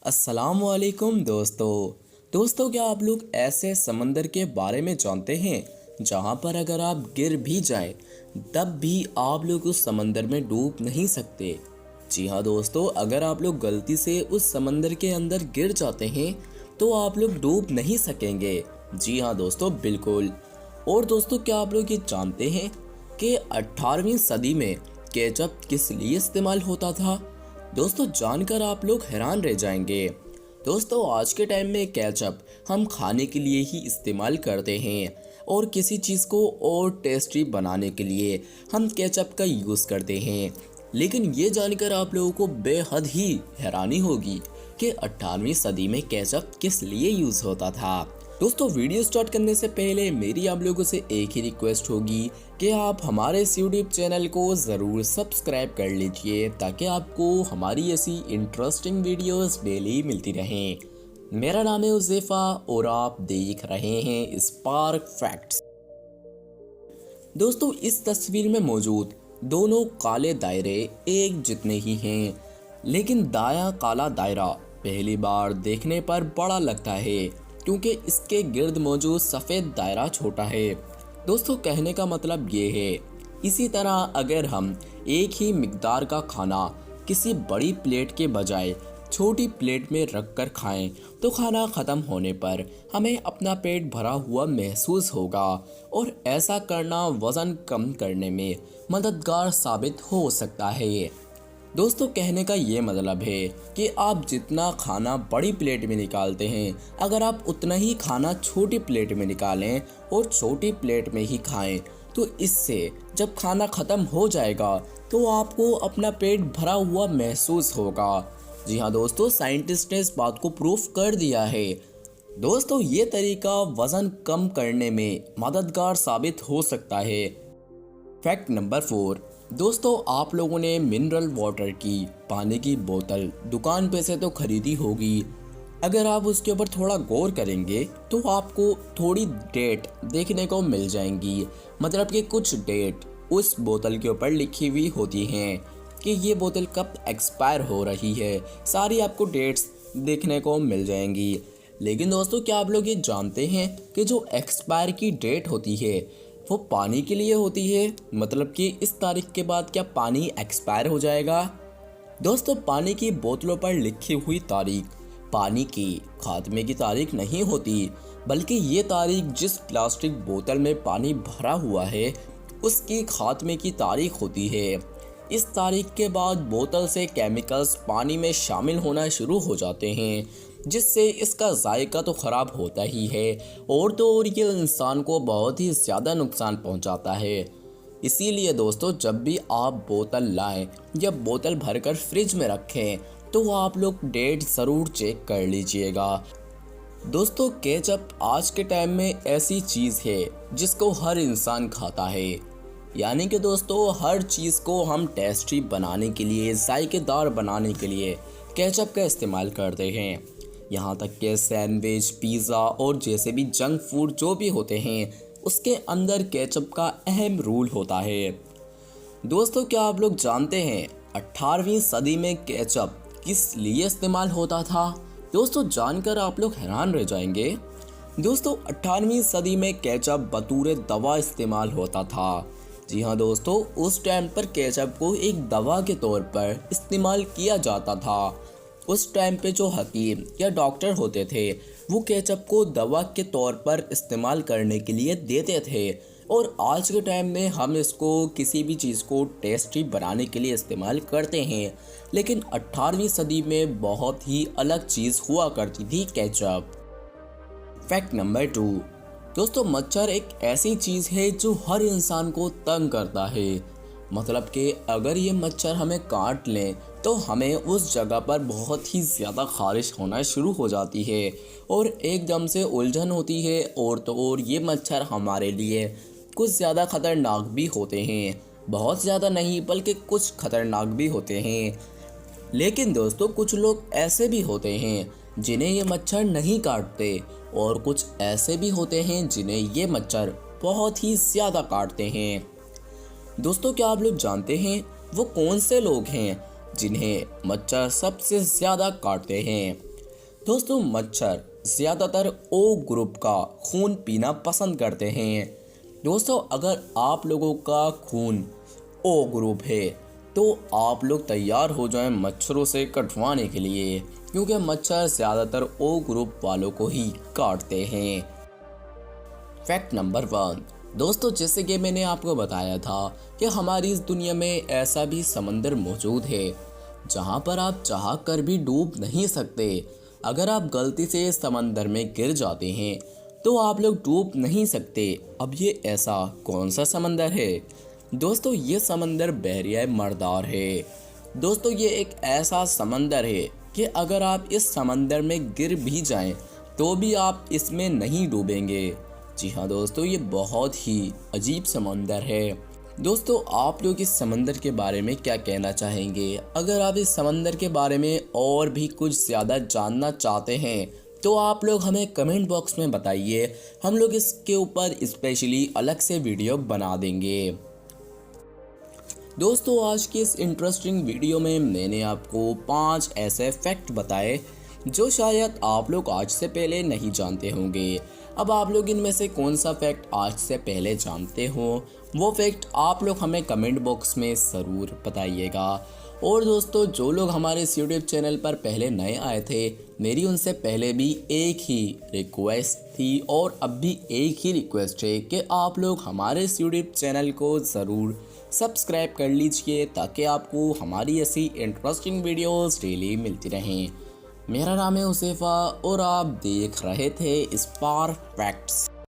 अस्सलामुअलैकुम दोस्तों क्या आप लोग ऐसे समंदर के बारे में जानते हैं जहां पर अगर आप गिर भी जाएं तब भी आप लोग उस समंदर में डूब नहीं सकते। जी हाँ दोस्तों, अगर आप लोग गलती से उस समंदर के अंदर गिर जाते हैं तो आप लोग डूब नहीं सकेंगे। जी हाँ दोस्तों, बिल्कुल। और दोस्तों, क्या आप लोग ये जानते हैं कि 18वीं सदी में केचप किस लिए इस्तेमाल होता था? दोस्तों, जानकर आप लोग हैरान रह जाएंगे। दोस्तों, आज के टाइम में केचप हम खाने के लिए ही इस्तेमाल करते हैं और किसी चीज़ को और टेस्टी बनाने के लिए हम केचप का यूज़ करते हैं। लेकिन ये जानकर आप लोगों को बेहद ही हैरानी होगी कि 18वीं सदी में केचप किस लिए यूज़ होता था। दोस्तों, वीडियो स्टार्ट करने से पहले मेरी आप लोगों से एक ही रिक्वेस्ट होगी कि आप हमारे इस यूट्यूब चैनल को ज़रूर सब्सक्राइब कर लीजिए ताकि आपको हमारी ऐसी इंटरेस्टिंग वीडियोस डेली मिलती रहें। मेरा नाम है उज़ैफ़ा और आप देख रहे हैं स्पार्क फैक्ट्स। दोस्तों, इस तस्वीर में मौजूद दोनों काले दायरे एक जितने ही हैं, लेकिन दायां काला दायरा पहली बार देखने पर बड़ा लगता है क्योंकि इसके गिर्द मौजूद सफ़ेद दायरा छोटा है। दोस्तों, कहने का मतलब ये है, इसी तरह अगर हम एक ही मिकदार का खाना किसी बड़ी प्लेट के बजाय छोटी प्लेट में रखकर खाएं तो खाना ख़त्म होने पर हमें अपना पेट भरा हुआ महसूस होगा और ऐसा करना वज़न कम करने में मददगार साबित हो सकता है। दोस्तों, कहने का ये मतलब है कि आप जितना खाना बड़ी प्लेट में निकालते हैं, अगर आप उतना ही खाना छोटी प्लेट में निकालें और छोटी प्लेट में ही खाएं तो इससे जब खाना ख़त्म हो जाएगा तो आपको अपना पेट भरा हुआ महसूस होगा। जी हाँ दोस्तों, साइंटिस्ट ने इस बात को प्रूफ कर दिया है। दोस्तों, ये तरीका वज़न कम करने में मददगार साबित हो सकता है। Fact number 4। दोस्तों, आप लोगों ने मिनरल वाटर की पानी की बोतल दुकान पे से तो खरीदी होगी। अगर आप उसके ऊपर थोड़ा गौर करेंगे तो आपको थोड़ी डेट देखने को मिल जाएंगी। मतलब कि कुछ डेट उस बोतल के ऊपर लिखी हुई होती हैं कि ये बोतल कब एक्सपायर हो रही है। सारी आपको डेट्स देखने को मिल जाएंगी। लेकिन दोस्तों, क्या आप लोग ये जानते हैं कि जो एक्सपायर की डेट होती है वो पानी के लिए होती है? मतलब कि इस तारीख के बाद क्या पानी एक्सपायर हो जाएगा? दोस्तों, पानी की बोतलों पर लिखी हुई तारीख पानी की खात्मे की तारीख नहीं होती, बल्कि ये तारीख जिस प्लास्टिक बोतल में पानी भरा हुआ है उसकी खात्मे की तारीख होती है। इस तारीख के बाद बोतल से केमिकल्स पानी में शामिल होना शुरू हो जाते हैं, जिससे इसका जायका तो ख़राब होता ही है और तो और ये इंसान को बहुत ही ज़्यादा नुकसान पहुंचाता है। इसीलिए दोस्तों, जब भी आप बोतल लाएं या बोतल भरकर फ्रिज में रखें तो आप लोग डेट ज़रूर चेक कर लीजिएगा। दोस्तों, केचप आज के टाइम में ऐसी चीज़ है जिसको हर इंसान खाता है। यानी कि दोस्तों, हर चीज़ को हम टेस्टी बनाने के लिए, जायकेदार बनाने के लिए केचप का इस्तेमाल करते हैं। यहाँ तक कि सैंडविच, पिज़्ज़ा और जैसे भी जंक फूड जो भी होते हैं उसके अंदर केचप का अहम रोल होता है। दोस्तों, क्या आप लोग जानते हैं 18वीं सदी में केचप किस लिए इस्तेमाल होता था? दोस्तों, जानकर आप लोग हैरान रह जाएंगे। दोस्तों, 18वीं सदी में केचप बतौर दवा इस्तेमाल होता था। जी हाँ दोस्तों, उस टाइम पर केचप को एक दवा के तौर पर इस्तेमाल किया जाता था। उस टाइम पे जो हकीम या डॉक्टर होते थे वो केचप को दवा के तौर पर इस्तेमाल करने के लिए देते थे। और आज के टाइम में हम इसको किसी भी चीज़ को टेस्टी बनाने के लिए इस्तेमाल करते हैं। लेकिन 18वीं सदी में बहुत ही अलग चीज़ हुआ करती थी केचप। Fact number 2। दोस्तों, मच्छर एक ऐसी चीज़ है जो हर इंसान को तंग करता है। मतलब कि अगर ये मच्छर हमें काट लें तो हमें उस जगह पर बहुत ही ज़्यादा ख़ारिश होना शुरू हो जाती है और एकदम से उलझन होती है। और तो और ये मच्छर हमारे लिए कुछ ज़्यादा ख़तरनाक भी होते हैं। बहुत ज़्यादा नहीं, बल्कि कुछ ख़तरनाक भी होते हैं। लेकिन दोस्तों, कुछ लोग ऐसे भी होते हैं जिन्हें ये मच्छर नहीं काटते और कुछ ऐसे भी होते हैं जिन्हें ये मच्छर बहुत ही ज़्यादा काटते हैं। दोस्तों, क्या आप लोग जानते हैं वो कौन से लोग हैं जिन्हें मच्छर सबसे ज़्यादा काटते हैं? दोस्तों मच्छर ज़्यादातर ओ ग्रुप का खून पीना पसंद करते हैं। दोस्तों अगर आप लोगों का खून ओ ग्रुप है तो आप लोग तैयार हो जाएं मच्छरों से कटवाने के लिए, क्योंकि मच्छर ज़्यादातर ओ ग्रुप वालों को ही काटते हैं। Fact number 1। दोस्तों जैसे कि मैंने आपको बताया था कि हमारी इस दुनिया में ऐसा भी समंदर मौजूद है जहां पर आप चाह कर भी डूब नहीं सकते। अगर आप गलती से इस समंदर में गिर जाते हैं तो आप लोग डूब नहीं सकते। अब ये ऐसा कौन सा समंदर है? दोस्तों ये समंदर बहरिया मर्दार है। दोस्तों ये एक ऐसा समंदर है कि अगर आप इस समंदर में गिर भी जाएं तो भी आप इसमें नहीं डूबेंगे। जी हाँ दोस्तों, ये बहुत ही अजीब समंदर है। दोस्तों आप लोग इस समंदर के बारे में क्या कहना चाहेंगे? अगर आप इस समंदर के बारे में और भी कुछ ज़्यादा जानना चाहते हैं तो आप लोग हमें कमेंट बॉक्स में बताइए। हम लोग इसके ऊपर स्पेशली अलग से वीडियो बना देंगे। दोस्तों आज की इस इंटरेस्टिंग वीडियो में मैंने आपको 5 ऐसे फैक्ट बताए जो शायद आप लोग आज से पहले नहीं जानते होंगे। अब आप लोग इनमें से कौन सा फैक्ट आज से पहले जानते हो वो फैक्ट आप लोग हमें कमेंट बॉक्स में ज़रूर बताइएगा। और दोस्तों जो लोग हमारे इस यूट्यूब चैनल पर पहले नए आए थे, मेरी उनसे पहले भी एक ही रिक्वेस्ट थी और अब भी एक ही रिक्वेस्ट है कि आप लोग हमारे इस यूट्यूब चैनल को ज़रूर सब्सक्राइब कर लीजिए ताकि आपको हमारी ऐसी इंटरेस्टिंग वीडियोस डेली मिलती रहें। मेरा नाम है उसेफा और आप देख रहे थे स्पार फैक्ट्स।